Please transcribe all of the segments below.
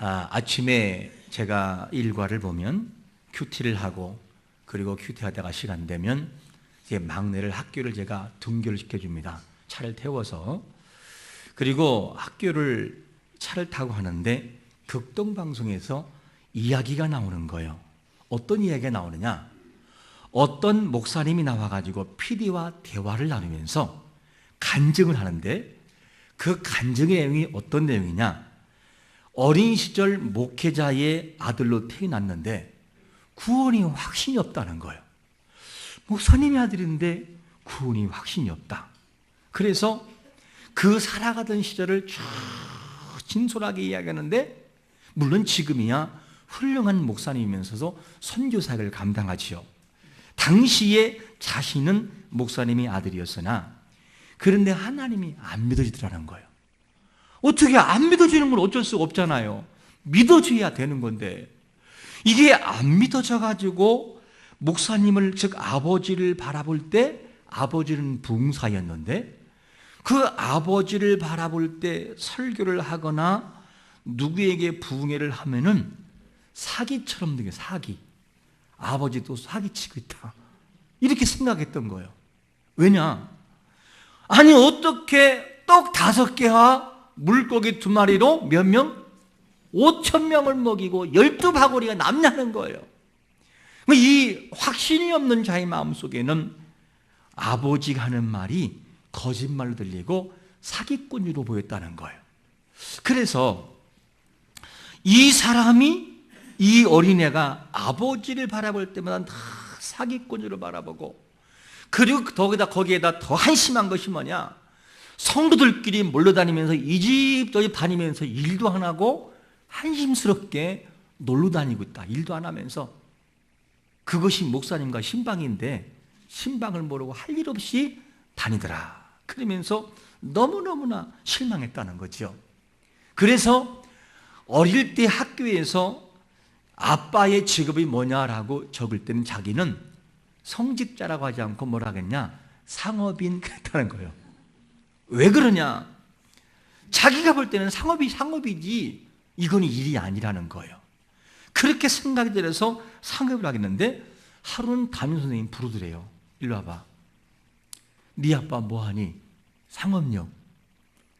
아침에 제가 일과를 보면 큐티를 하고 그리고 큐티하다가 시간 되면 제 막내를 학교를 제가 등교를 시켜줍니다. 차를 태워서. 그리고 학교를 차를 타고 하는데 극동방송에서 이야기가 나오는 거예요. 어떤 이야기가 나오느냐? 어떤 목사님이 나와가지고 PD와 대화를 나누면서 간증을 하는데 그 간증의 내용이 어떤 내용이냐? 어린 시절 목회자의 아들로 태어났는데 구원이 확신이 없다는 거예요. 목사님의 아들인데 구원이 확신이 없다. 그래서 그 살아가던 시절을 쭉 진솔하게 이야기하는데, 물론 지금이야 훌륭한 목사님이면서도 선교사를 감당하지요. 당시에 자신은 목사님의 아들이었으나 그런데 하나님이 안 믿어지더라는 거예요. 어떻게 안 믿어지는 건 어쩔 수가 없잖아요. 믿어줘야 되는 건데 이게 안 믿어져가지고 목사님을, 즉 아버지를 바라볼 때, 아버지는 부흥사였는데 그 아버지를 바라볼 때 설교를 하거나 누구에게 부흥회를 하면은 사기처럼 되게 사기. 아버지도 사기치고 있다. 이렇게 생각했던 거예요. 왜냐? 아니 어떻게 떡 5개와 물고기 2마리로 몇 명? 5,000명을 먹이고 12바구리가 남냐는 거예요. 이 확신이 없는 자의 마음속에는 아버지가 하는 말이 거짓말로 들리고 사기꾼으로 보였다는 거예요. 그래서 이 사람이, 이 어린애가 아버지를 바라볼 때마다 다 사기꾼으로 바라보고, 그리고 거기에다 더 한심한 것이 뭐냐? 성도들끼리 몰려다니면서 이 집 저 집 다니면서 일도 안 하고 한심스럽게 놀러 다니고 있다. 일도 안 하면서. 그것이 목사님과 신방인데 신방을 모르고 할 일 없이 다니더라. 그러면서 너무너무나 실망했다는 거죠. 그래서 어릴 때 학교에서 아빠의 직업이 뭐냐라고 적을 때는 자기는 성직자라고 하지 않고 뭐라 하겠냐? 상업인 그랬다는 거예요. 왜 그러냐? 자기가 볼 때는 상업이지 이건 일이 아니라는 거예요. 그렇게 생각이 들어서 상업을 하겠는데 하루는 담임선생님이 부르더래요. 일로 와봐. 네 아빠 뭐하니? 상업용.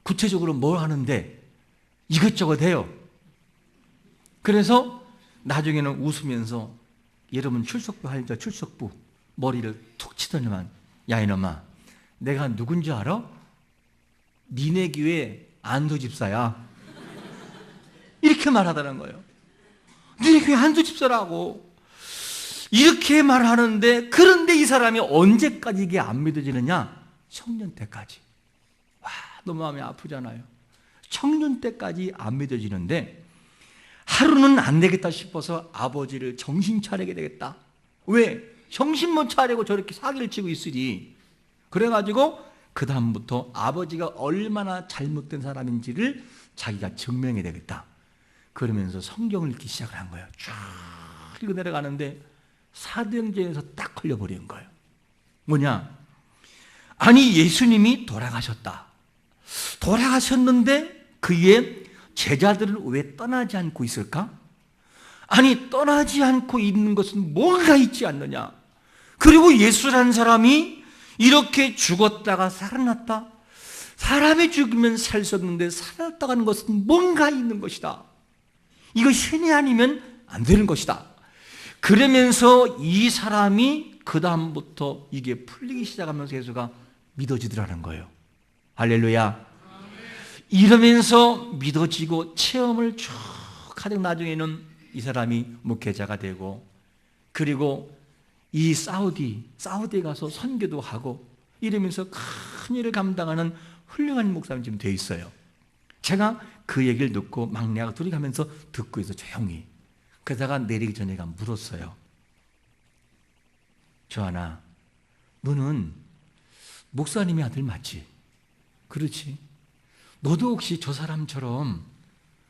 구체적으로 뭘 하는데? 이것저것 해요. 그래서 나중에는 웃으면서 여러분 출석부 할죠. 출석부 머리를 툭 치더니만, 야 이놈아, 내가 누군지 알아? 니네 교회 안도 집사야. 이렇게 말하다는 거예요. 니네 교회 안도 집사라고. 이렇게 말하는데, 그런데 이 사람이 언제까지 이게 안 믿어지느냐? 청년 때까지. 와, 너무 마음이 아프잖아요. 청년 때까지 안 믿어지는데 하루는 안 되겠다 싶어서 아버지를 정신 차리게 되겠다. 왜? 정신 못 차리고 저렇게 사기를 치고 있으니. 그래가지고 그 다음부터 아버지가 얼마나 잘못된 사람인지를 자기가 증명해야 되겠다. 그러면서 성경을 읽기 시작을 한 거예요. 쭉 읽어 내려가는데 사도행전에서 딱 걸려버린 거예요. 뭐냐? 아니 예수님이 돌아가셨다. 돌아가셨는데 그의 제자들을 왜 떠나지 않고 있을까? 아니 떠나지 않고 있는 것은 뭔가 있지 않느냐? 그리고 예수라는 사람이 이렇게 죽었다가 살아났다. 사람이 죽으면 살 수 없는데 살았다고 하는 것은 뭔가 있는 것이다. 이거 신이 아니면 안 되는 것이다. 그러면서 이 사람이 그 다음부터 이게 풀리기 시작하면서 예수가 믿어지더라는 거예요. 할렐루야. 이러면서 믿어지고 체험을 쭉 하다가 나중에는 이 사람이 목회자가 되고, 그리고 이 사우디에 가서 선교도 하고 이러면서 큰 일을 감당하는 훌륭한 목사님 지금 돼 있어요. 제가 그 얘기를 듣고 막내가 둘이 가면서 듣고 있어 조용히. 그러다가 내리기 전에 물었어요. 조하나, 너는 목사님의 아들 맞지? 그렇지. 너도 혹시 저 사람처럼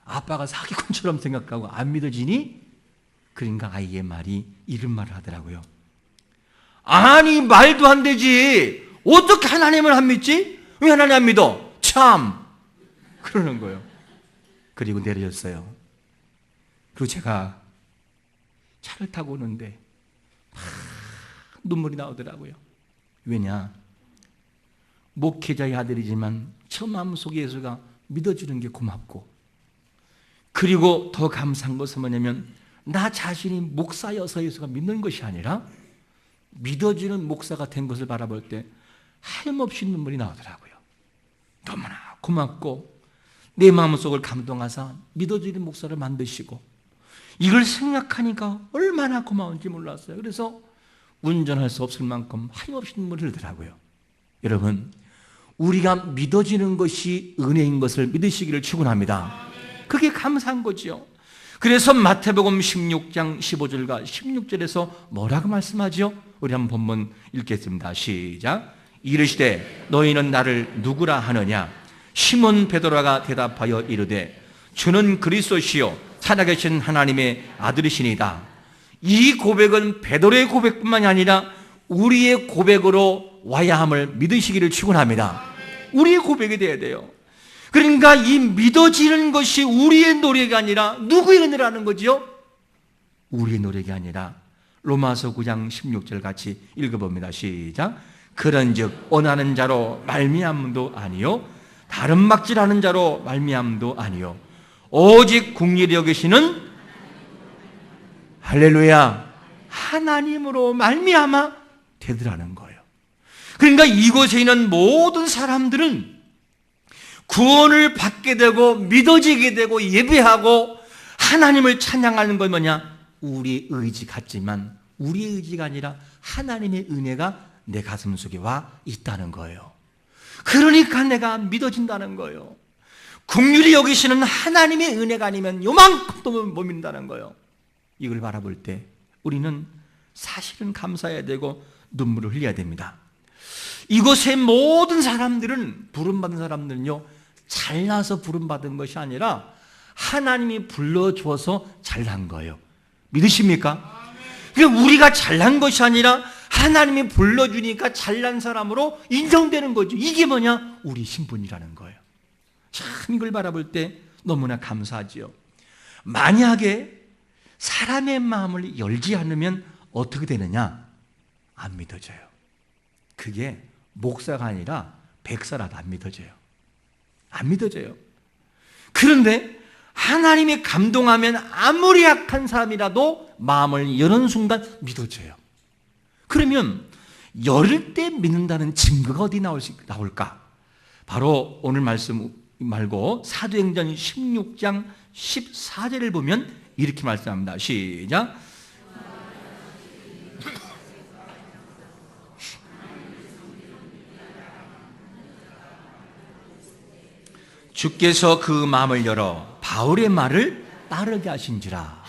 아빠가 사기꾼처럼 생각하고 안 믿어지니? 그러니까 아이의 말이 이런 말을 하더라고요. 아니 말도 안 되지. 어떻게 하나님을 안 믿지? 왜 하나님 안 믿어? 참. 그러는 거예요. 그리고 내려졌어요. 그리고 제가 차를 타고 오는데 막 눈물이 나오더라고요. 왜냐? 목회자의 아들이지만 저 마음속에 예수가 믿어주는 게 고맙고, 그리고 더 감사한 것은 뭐냐면 나 자신이 목사여서 예수가 믿는 것이 아니라 믿어주는 목사가 된 것을 바라볼 때 하염없이 눈물이 나오더라고요. 너무나 고맙고 내 마음속을 감동하사 믿어주는 목사를 만드시고, 이걸 생각하니까 얼마나 고마운지 몰랐어요. 그래서 운전할 수 없을 만큼 하염없이 눈물을 흘리더라고요. 여러분, 우리가 믿어지는 것이 은혜인 것을 믿으시기를 축원합니다. 그게 감사한 거지요. 그래서 마태복음 16장 15절과 16절에서 뭐라고 말씀하죠? 우리 한번 본문 읽겠습니다. 시작. 이르시되 너희는 나를 누구라 하느냐? 시몬 베드로가 대답하여 이르되 주는 그리스도시요 살아계신 하나님의 아들이시니이다. 이 고백은 베드로의 고백뿐만이 아니라 우리의 고백으로 와야 함을 믿으시기를 축원합니다. 우리의 고백이 돼야 돼요. 그러니까 이 믿어지는 것이 우리의 노력이 아니라 누구의 은혜라는 거지요? 우리의 노력이 아니라 로마서 9장 16절 같이 읽어봅니다. 시작. 그런즉 원하는 자로 말미암음도 아니요 다른 막질하는 자로 말미암음도 아니요 오직 긍휼히 여기시는 할렐루야 하나님으로 말미암아 되더라는 거예요. 그러니까 이곳에 있는 모든 사람들은 구원을 받게 되고 믿어지게 되고 예배하고 하나님을 찬양하는 건 뭐냐? 우리의 의지 같지만 우리의 의지가 아니라 하나님의 은혜가 내 가슴 속에 와 있다는 거예요. 그러니까 내가 믿어진다는 거예요. 긍휼히 여기시는 하나님의 은혜가 아니면 요만큼도 못 믿는다는 거예요. 이걸 바라볼 때 우리는 사실은 감사해야 되고 눈물을 흘려야 됩니다. 이곳의 모든 사람들은, 부름받은 사람들은요, 잘나서 부름받은 것이 아니라 하나님이 불러주어서 잘난 거예요. 믿으십니까? 그러니까 우리가 잘난 것이 아니라 하나님이 불러주니까 잘난 사람으로 인정되는 거죠. 이게 뭐냐? 우리 신분이라는 거예요. 참 이걸 바라볼 때 너무나 감사하지요. 만약에 사람의 마음을 열지 않으면 어떻게 되느냐? 안 믿어져요. 그게 목사가 아니라 백사라도 안 믿어져요. 안 믿어져요. 그런데 하나님이 감동하면 아무리 약한 사람이라도 마음을 여는 순간 믿어져요. 그러면 열을 때 믿는다는 증거가 어디 나올까? 바로 오늘 말씀 말고 사도행전 16장 14절을 보면 이렇게 말씀합니다. 시작. 주께서 그 마음을 열어 바울의 말을 따르게 하신지라.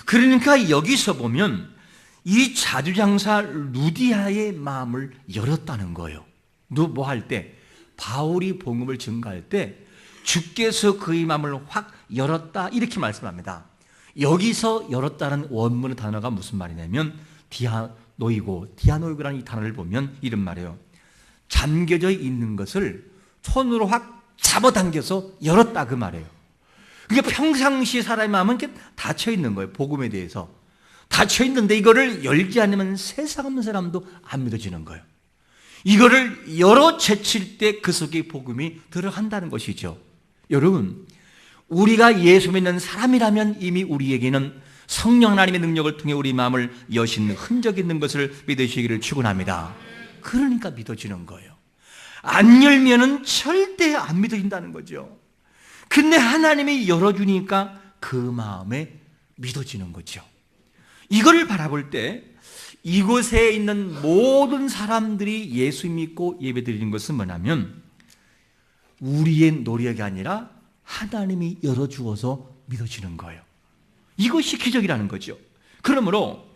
그러니까 여기서 보면 이 자주장사 루디아의 마음을 열었다는 거예요. 뭐 할 때? 바울이 복음을 증거할 때 주께서 그의 마음을 확 열었다 이렇게 말씀합니다. 여기서 열었다는 원문의 단어가 무슨 말이냐면 디아노이고라는 이 단어를 보면 이런 말이에요. 잠겨져 있는 것을 손으로 확 잡아당겨서 열었다 그 말이에요. 그러니까 평상시 사람의 마음은 이렇게 닫혀 있는 거예요. 복음에 대해서 닫혀 있는데 이거를 열지 않으면 세상 없는 사람도 안 믿어지는 거예요. 이거를 열어 제칠 때 그 속에 복음이 들어간다는 것이죠. 여러분, 우리가 예수 믿는 사람이라면 이미 우리에게는 성령 하나님의 능력을 통해 우리 마음을 여신 흔적 있는 것을 믿으시기를 축원합니다. 그러니까 믿어지는 거예요. 안 열면은 절대 안 믿어진다는 거죠. 근데 하나님이 열어주니까 그 마음에 믿어지는 거죠. 이걸 바라볼 때 이곳에 있는 모든 사람들이 예수 믿고 예배드리는 것은 뭐냐면 우리의 노력이 아니라 하나님이 열어주어서 믿어지는 거예요. 이것이 기적이라는 거죠. 그러므로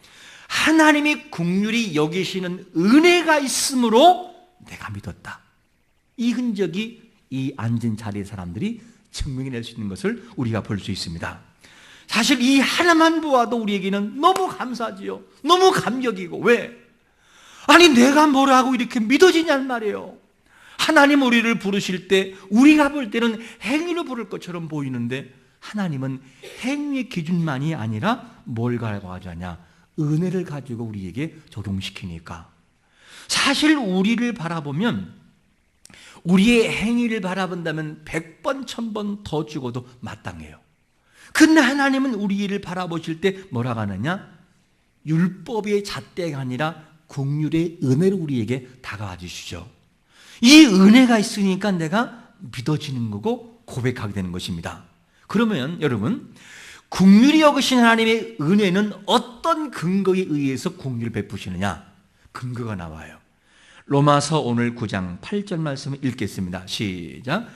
하나님이 긍휼히 여기시는 은혜가 있으므로 내가 믿었다. 이 흔적이 이 앉은 자리의 사람들이 증명해낼 수 있는 것을 우리가 볼 수 있습니다. 사실 이 하나만 보아도 우리에게는 너무 감사하지요. 너무 감격이고. 왜? 아니 내가 뭐라고 이렇게 믿어지냔 말이에요. 하나님 우리를 부르실 때 우리가 볼 때는 행위로 부를 것처럼 보이는데 하나님은 행위의 기준만이 아니라 뭘 가져가냐? 은혜를 가지고 우리에게 적용시키니까. 사실 우리를 바라보면, 우리의 행위를 바라본다면 100번, 1000번 더 죽어도 마땅해요. 근데 하나님은 우리를 바라보실 때 뭐라고 하느냐? 율법의 잣대가 아니라 긍휼의 은혜로 우리에게 다가와 주시죠. 이 은혜가 있으니까 내가 믿어지는 거고 고백하게 되는 것입니다. 그러면 여러분, 긍휼히 여기신 하나님의 은혜는 어떤 근거에 의해서 긍휼을 베푸시느냐? 근거가 나와요. 로마서 오늘 9장 8절 말씀을 읽겠습니다. 시작.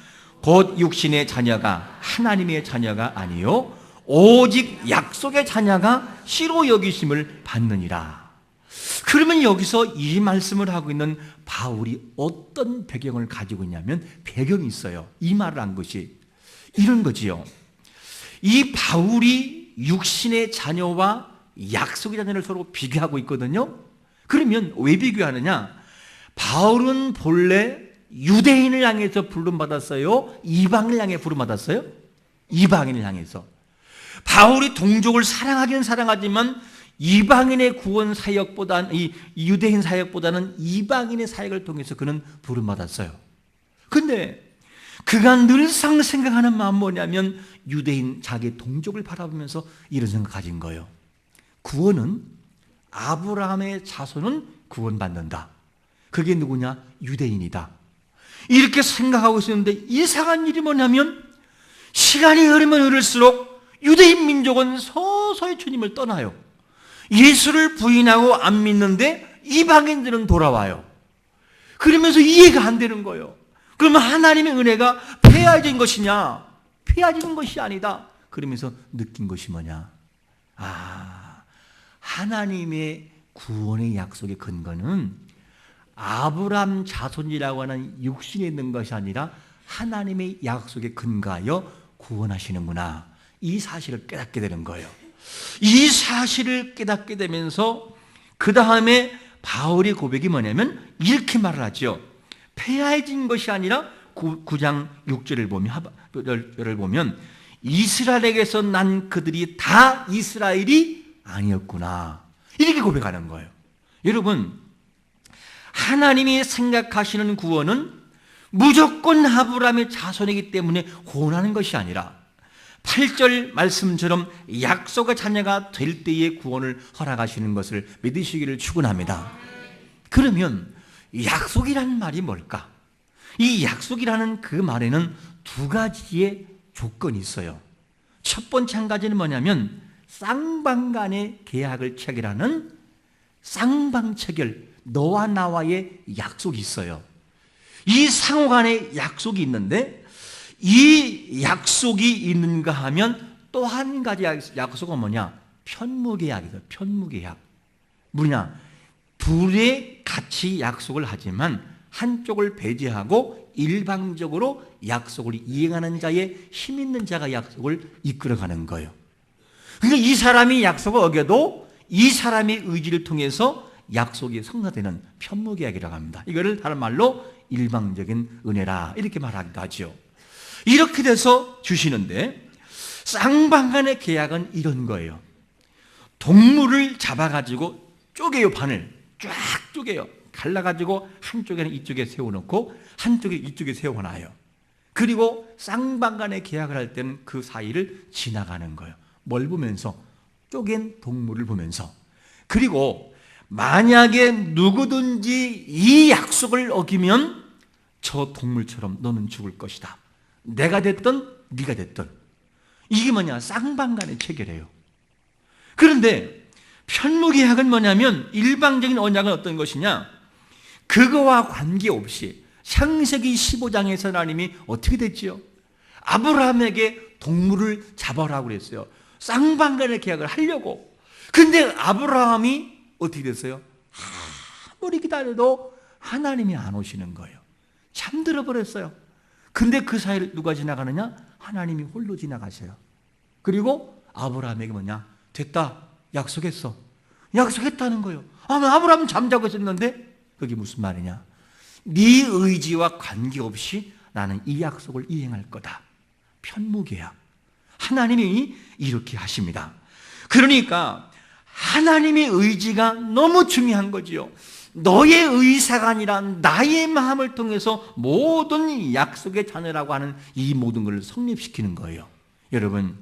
곧 육신의 자녀가 하나님의 자녀가 아니요 오직 약속의 자녀가 씨로 여기심을 받느니라. 그러면 여기서 이 말씀을 하고 있는 바울이 어떤 배경을 가지고 있냐면, 배경이 있어요. 이 말을 한 것이 이런 거지요. 이 바울이 육신의 자녀와 약속의 자녀를 서로 비교하고 있거든요. 그러면 왜 비교하느냐? 바울은 본래 유대인을 향해서 부름받았어요? 이방인을 향해 부름받았어요? 이방인을 향해서. 바울이 동족을 사랑하기는 사랑하지만 이방인의 구원 사역보다는, 이 유대인 사역보다는 이방인의 사역을 통해서 그는 부름받았어요. 근데 그가 늘상 생각하는 마음은 뭐냐면, 유대인 자기 동족을 바라보면서 이런 생각 가진 거예요. 구원은, 아브라함의 자손은 구원받는다. 그게 누구냐? 유대인이다. 이렇게 생각하고 있었는데 이상한 일이 뭐냐면, 시간이 흐르면 흐를수록 유대인 민족은 서서히 주님을 떠나요. 예수를 부인하고 안 믿는데 이방인들은 돌아와요. 그러면서 이해가 안 되는 거예요. 그러면 하나님의 은혜가 폐하진 것이냐? 폐하지는 것이 아니다. 그러면서 느낀 것이 뭐냐? 하나님의 구원의 약속의 근거는 아브라함 자손이라고 하는 육신에 있는 것이 아니라 하나님의 약속에 근거하여 구원하시는구나. 이 사실을 깨닫게 되는 거예요. 이 사실을 깨닫게 되면서 그 다음에 바울의 고백이 뭐냐면 이렇게 말을 하죠. 폐하해진 것이 아니라 9장 6절을 보면 이스라엘에게서 난 그들이 다 이스라엘이 아니었구나. 이렇게 고백하는 거예요. 여러분, 하나님이 생각하시는 구원은 무조건 아브라함의 자손이기 때문에 구원하는 것이 아니라 8절 말씀처럼 약속의 자녀가 될 때의 구원을 허락하시는 것을 믿으시기를 축원합니다. 그러면 약속이라는 말이 뭘까? 이 약속이라는 그 말에는 두 가지의 조건이 있어요. 첫 번째 한 가지는 뭐냐면 쌍방 간의 계약을 체결하는 쌍방 체결, 너와 나와의 약속이 있어요. 이 상호 간의 약속이 있는데 이 약속이 있는가 하면 또 한 가지 약속은 뭐냐? 편무계약이죠. 편무계약. 뭐냐? 둘이 같이 약속을 하지만 한쪽을 배제하고 일방적으로 약속을 이행하는 자의 힘 있는 자가 약속을 이끌어가는 거예요. 그러니까 이 사람이 약속을 어겨도 이 사람의 의지를 통해서 약속이 성사되는 편무계약이라고 합니다. 이거를 다른 말로 일방적인 은혜라 이렇게 말하기도 하죠. 이렇게 돼서 주시는데 쌍방 간의 계약은 이런 거예요. 동물을 잡아가지고 쪼개요. 반을 쫙 쪼개요. 갈라가지고 한쪽에는 이쪽에 세워놓고 한쪽에 이쪽에 세워놔요. 그리고 쌍방 간의 계약을 할 때는 그 사이를 지나가는 거예요. 뭘 보면서? 쪼갠 동물을 보면서. 그리고 만약에 누구든지 이 약속을 어기면 저 동물처럼 너는 죽을 것이다. 내가 됐든 네가 됐든. 이게 뭐냐? 쌍방 간의 체결이에요. 그런데 편무계약은 뭐냐면 일방적인 언약은 어떤 것이냐? 그거와 관계없이 창세기 15장에서 하나님이 어떻게 됐지요? 아브라함에게 동물을 잡아라고 그랬어요. 쌍방 간의 계약을 하려고. 근데 아브라함이 어떻게 됐어요? 아무리 기다려도 하나님이 안 오시는 거예요. 잠들어 버렸어요. 근데 그 사이를 누가 지나가느냐? 하나님이 홀로 지나가셔요. 그리고 아브라함에게 뭐냐? 됐다. 약속했어. 약속했다는 거예요. 아브라함은 잠자고 있었는데 그게 무슨 말이냐? 네 의지와 관계없이 나는 이 약속을 이행할 거다. 편무계약. 하나님이 이렇게 하십니다. 그러니까 하나님의 의지가 너무 중요한 거지요. 너의 의사가 아니라 나의 마음을 통해서 모든 약속의 자녀라고 하는 이 모든 걸 성립시키는 거예요. 여러분,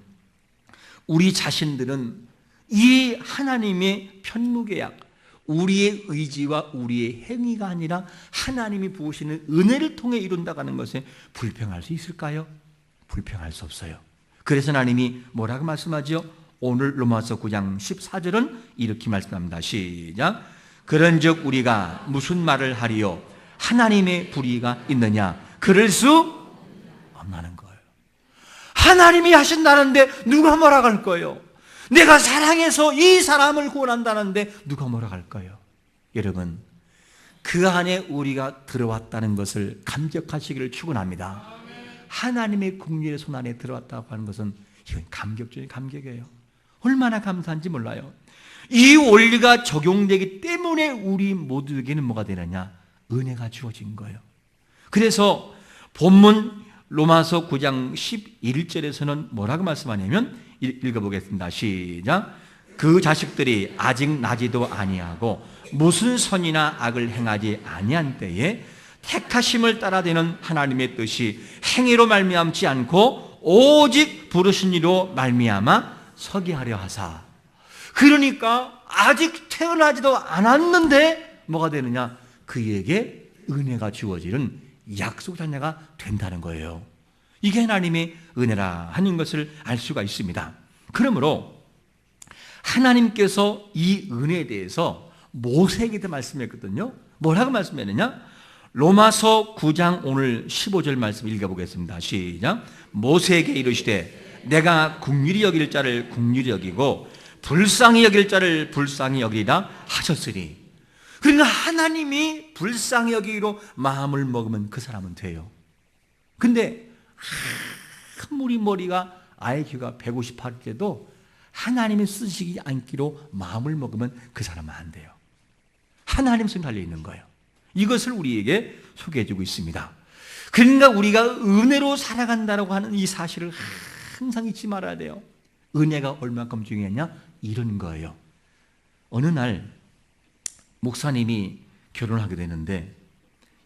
우리 자신들은 이 하나님의 편무계약, 우리의 의지와 우리의 행위가 아니라 하나님이 부으시는 은혜를 통해 이룬다고 하는 것에 불평할 수 있을까요? 불평할 수 없어요. 그래서 하나님이 뭐라고 말씀하죠? 오늘 로마서 9장 14절은 이렇게 말씀합니다. 시작. 그런즉 우리가 무슨 말을 하리요? 하나님의 불의가 있느냐? 그럴 수 없나는 거예요. 하나님이 하신다는데 누가 뭐라 할 거예요? 내가 사랑해서 이 사람을 구원한다는데 누가 뭐라 할 거예요? 여러분, 그 안에 우리가 들어왔다는 것을 감격하시기를 축원합니다. 하나님의 긍휼의 손 안에 들어왔다고 하는 것은 이건 감격 중에 감격이에요. 얼마나 감사한지 몰라요. 이 원리가 적용되기 때문에 우리 모두에게는 뭐가 되느냐? 은혜가 주어진 거예요. 그래서 본문 로마서 9장 11절에서는 뭐라고 말씀하냐면 읽어보겠습니다. 시작. 그 자식들이 아직 나지도 아니하고 무슨 선이나 악을 행하지 아니한 때에 택하심을 따라되는 하나님의 뜻이 행위로 말미암지 않고 오직 부르신 이로 말미암아 서게 하려 하사. 그러니까 아직 태어나지도 않았는데 뭐가 되느냐? 그에게 은혜가 주어지는 약속 자녀가 된다는 거예요. 이게 하나님의 은혜라 하는 것을 알 수가 있습니다. 그러므로 하나님께서 이 은혜에 대해서 모세에게도 말씀했거든요. 뭐라고 말씀했느냐? 로마서 9장 오늘 15절 말씀 읽어보겠습니다. 시작. 모세에게 이르시되 내가 긍휼히 여길 자를 긍휼히 여기고 불쌍히 여길 자를 불쌍히 여기리라 하셨으니. 그러니까 하나님이 불쌍히 여기기로 마음을 먹으면 그 사람은 돼요. 근데 아무리 머리가 IQ가 158일 때도 하나님이 쓰시지 않기로 마음을 먹으면 그 사람은 안 돼요. 하나님 손에 달려 있는 거예요. 이것을 우리에게 소개해 주고 있습니다. 그러니까 우리가 은혜로 살아간다고 하는 이 사실을 항상 잊지 말아야 돼요. 은혜가 얼마큼 중요하냐? 이런 거예요. 어느 날 목사님이 결혼하게 되는데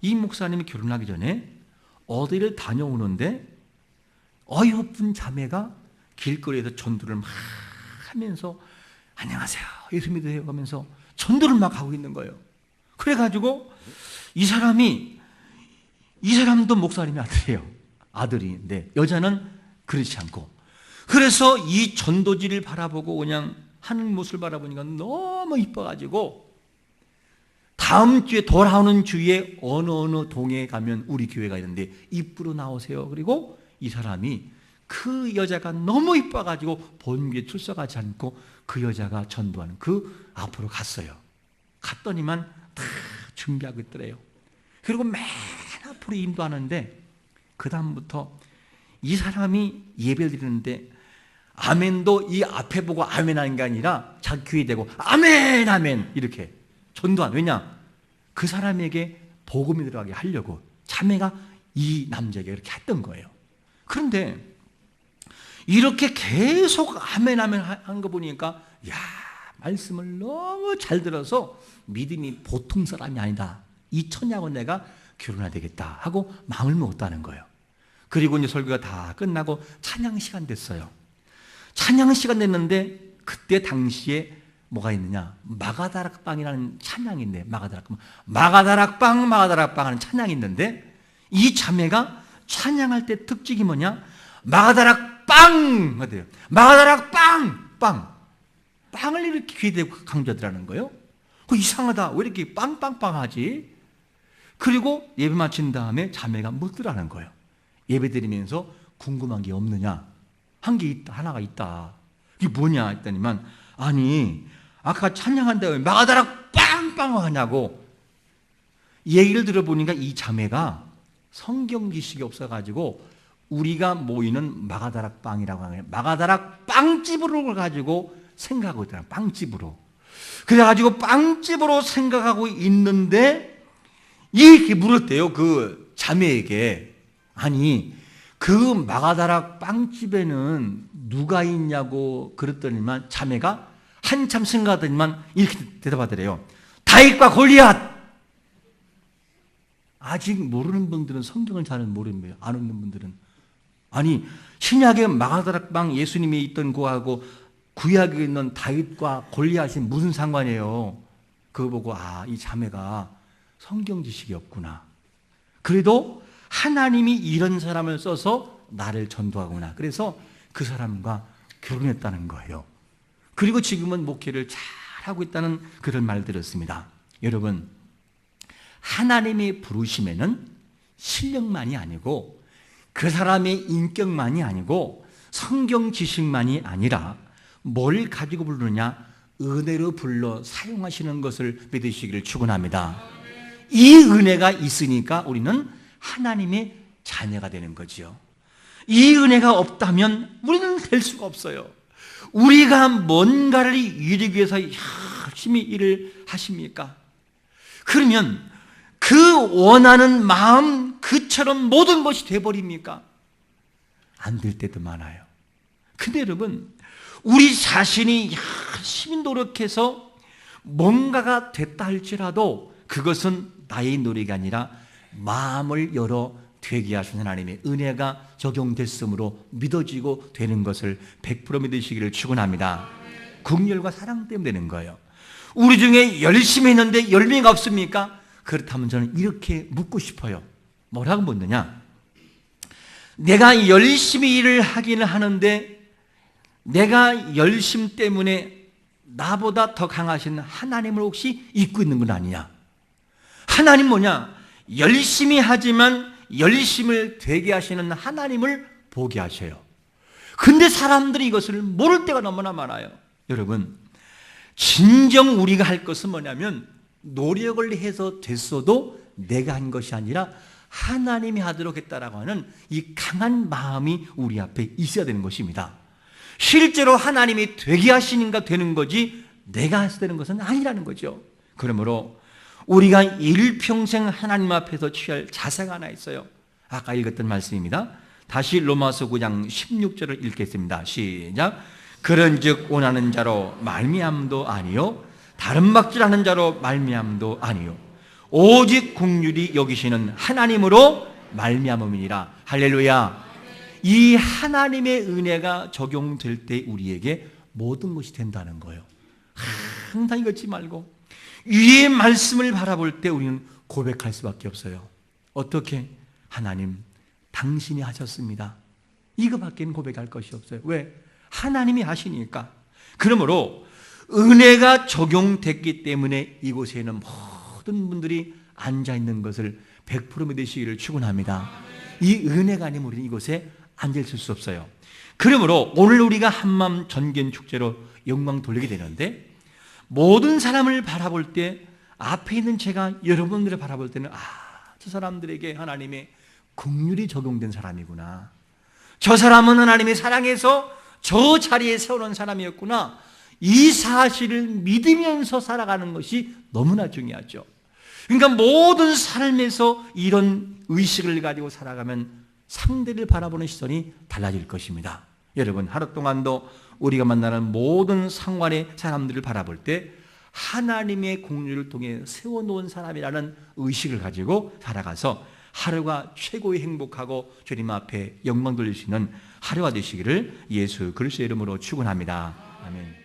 이 목사님이 결혼하기 전에 어디를 다녀오는데 어여쁜 자매가 길거리에서 전도를 막 하면서 안녕하세요, 예수 믿으세요 하면서 전도를 막 하고 있는 거예요. 그래가지고 이 사람도 목사님의 아들인데 여자는 그렇지 않고, 그래서 이 전도지를 바라보고 그냥 하는 모습을 바라보니까 너무 이뻐가지고 다음 주에 돌아오는 주에 어느 동에 가면 우리 교회가 있는데 입구로 나오세요. 그리고 이 사람이 그 여자가 너무 이뻐가지고 본교에 출석하지 않고 그 여자가 전도하는 그 앞으로 갔어요. 갔더니만 다 준비하고 있더래요. 그리고 맨 앞으로 인도하는데 그 다음부터 이 사람이 예배를 드리는데 아멘도 이 앞에 보고 아멘 하는 게 아니라 자기 귀에 대고 아멘 아멘 이렇게 전도한. 왜냐? 그 사람에게 복음이 들어가게 하려고 자매가 이 남자에게 그렇게 했던 거예요. 그런데 이렇게 계속 아멘 아멘 한 거 보니까 야, 말씀을 너무 잘 들어서 믿음이 보통 사람이 아니다. 이 처녀하고 내가 결혼해야 되겠다 하고 마음을 먹었다는 거예요. 그리고 이제 설교가 다 끝나고 찬양 시간 됐어요. 찬양 시간 됐는데 그때 당시에 뭐가 있느냐? 마가다락방이라는 찬양이 있는데 마가다락방 하는 찬양이 있는데 이 자매가 찬양할 때 특징이 뭐냐? 마가다락빵 어때요? 마가다락빵 빵을 이렇게 귀에 대고 강조하더라는 거예요. 그 이상하다. 왜 이렇게 빵빵빵하지? 그리고 예배 마친 다음에 자매가 묻더라는 거예요. 예배 드리면서 궁금한 게 없느냐? 한 게 있다, 하나가 있다. 이게 뭐냐 했더니만, 아니 아까 찬양한다고 왜 마가다락 빵빵 하냐고. 얘기를 들어보니까 이 자매가 성경 지식이 없어가지고 우리가 모이는 마가다락 빵이라고 하는 마가다락 빵집으로 가지고 생각하고 있더라. 빵집으로. 그래가지고 빵집으로 생각하고 있는데 이렇게 물었대요. 그 자매에게. 아니 그 마가다락 빵집에는 누가 있냐고 그랬더니만 자매가 한참 생각하더니만 이렇게 대답하더래요. 다윗과 골리앗. 아직 모르는 분들은 성경을 잘 모릅니다. 아는 분들은. 아니, 신약의 마가다락 빵 예수님이 있던 곳하고 구약에 있는 다윗과 골리앗이 무슨 상관이에요? 그거 보고 이 자매가 성경 지식이 없구나. 그래도 하나님이 이런 사람을 써서 나를 전도하구나. 그래서 그 사람과 결혼했다는 거예요. 그리고 지금은 목회를 잘하고 있다는 그런 말 들었습니다. 여러분, 하나님이 부르심에는 실력만이 아니고 그 사람의 인격만이 아니고 성경 지식만이 아니라 뭘 가지고 부르느냐? 은혜로 불러 사용하시는 것을 믿으시기를 축원합니다. 이 은혜가 있으니까 우리는 하나님의 자녀가 되는 거죠. 이 은혜가 없다면 우리는 될 수가 없어요. 우리가 뭔가를 이루기 위해서 열심히 일을 하십니까? 그러면 그 원하는 마음 그처럼 모든 것이 돼버립니까? 안 될 때도 많아요. 근데 여러분, 우리 자신이 열심히 노력해서 뭔가가 됐다 할지라도 그것은 나의 노력이 아니라 마음을 열어 되게 하시는 하나님의 은혜가 적용됐으므로 믿어지고 되는 것을 100% 믿으시기를 축원합니다. 긍휼과 사랑 때문에 되는 거예요. 우리 중에 열심히 했는데 열매가 없습니까? 그렇다면 저는 이렇게 묻고 싶어요. 뭐라고 묻느냐? 내가 열심히 일을 하기는 하는데 내가 열심 때문에 나보다 더 강하신 하나님을 혹시 잊고 있는 건 아니냐? 하나님 뭐냐? 열심히 하지만 열심을 되게 하시는 하나님을 보게 하셔요. 근데 사람들이 이것을 모를 때가 너무나 많아요. 여러분, 진정 우리가 할 것은 뭐냐면 노력을 해서 됐어도 내가 한 것이 아니라 하나님이 하도록 했다라고 하는 이 강한 마음이 우리 앞에 있어야 되는 것입니다. 실제로 하나님이 되게 하시니까 되는 거지 내가 해서 되는 것은 아니라는 거죠. 그러므로 우리가 일평생 하나님 앞에서 취할 자세가 하나 있어요. 아까 읽었던 말씀입니다. 다시 로마서 9장 16절을 읽겠습니다. 시작. 그런즉 원하는 자로 말미암도 아니요 다른 박질하는 자로 말미암도 아니요 오직 긍휼히 여기시는 하나님으로 말미암음이니라. 할렐루야. 이 하나님의 은혜가 적용될 때 우리에게 모든 것이 된다는 거예요. 항상 잊지 말고 위의 말씀을 바라볼 때 우리는 고백할 수밖에 없어요. 어떻게? 하나님, 당신이 하셨습니다. 이거밖에는 고백할 것이 없어요. 왜? 하나님이 하시니까. 그러므로 은혜가 적용됐기 때문에 이곳에는 모든 분들이 앉아있는 것을 100% 믿으시기를 축원합니다. 이 은혜가 아니면 우리는 이곳에 앉아있을 수 없어요. 그러므로 오늘 우리가 한마음 전갱 축제로 영광 돌리게 되는데 모든 사람을 바라볼 때 앞에 있는 제가 여러분들을 바라볼 때는 저 사람들에게 하나님의 긍휼이 적용된 사람이구나. 저 사람은 하나님의 사랑해서 저 자리에 세워놓은 사람이었구나. 이 사실을 믿으면서 살아가는 것이 너무나 중요하죠. 그러니까 모든 삶에서 이런 의식을 가지고 살아가면 상대를 바라보는 시선이 달라질 것입니다. 여러분, 하루 동안도 우리가 만나는 모든 상황의 사람들을 바라볼 때 하나님의 긍휼을 통해 세워놓은 사람이라는 의식을 가지고 살아가서 하루가 최고의 행복하고 주님 앞에 영광 돌릴 수 있는 하루가 되시기를 예수 그리스도의 이름으로 축원합니다. 아멘.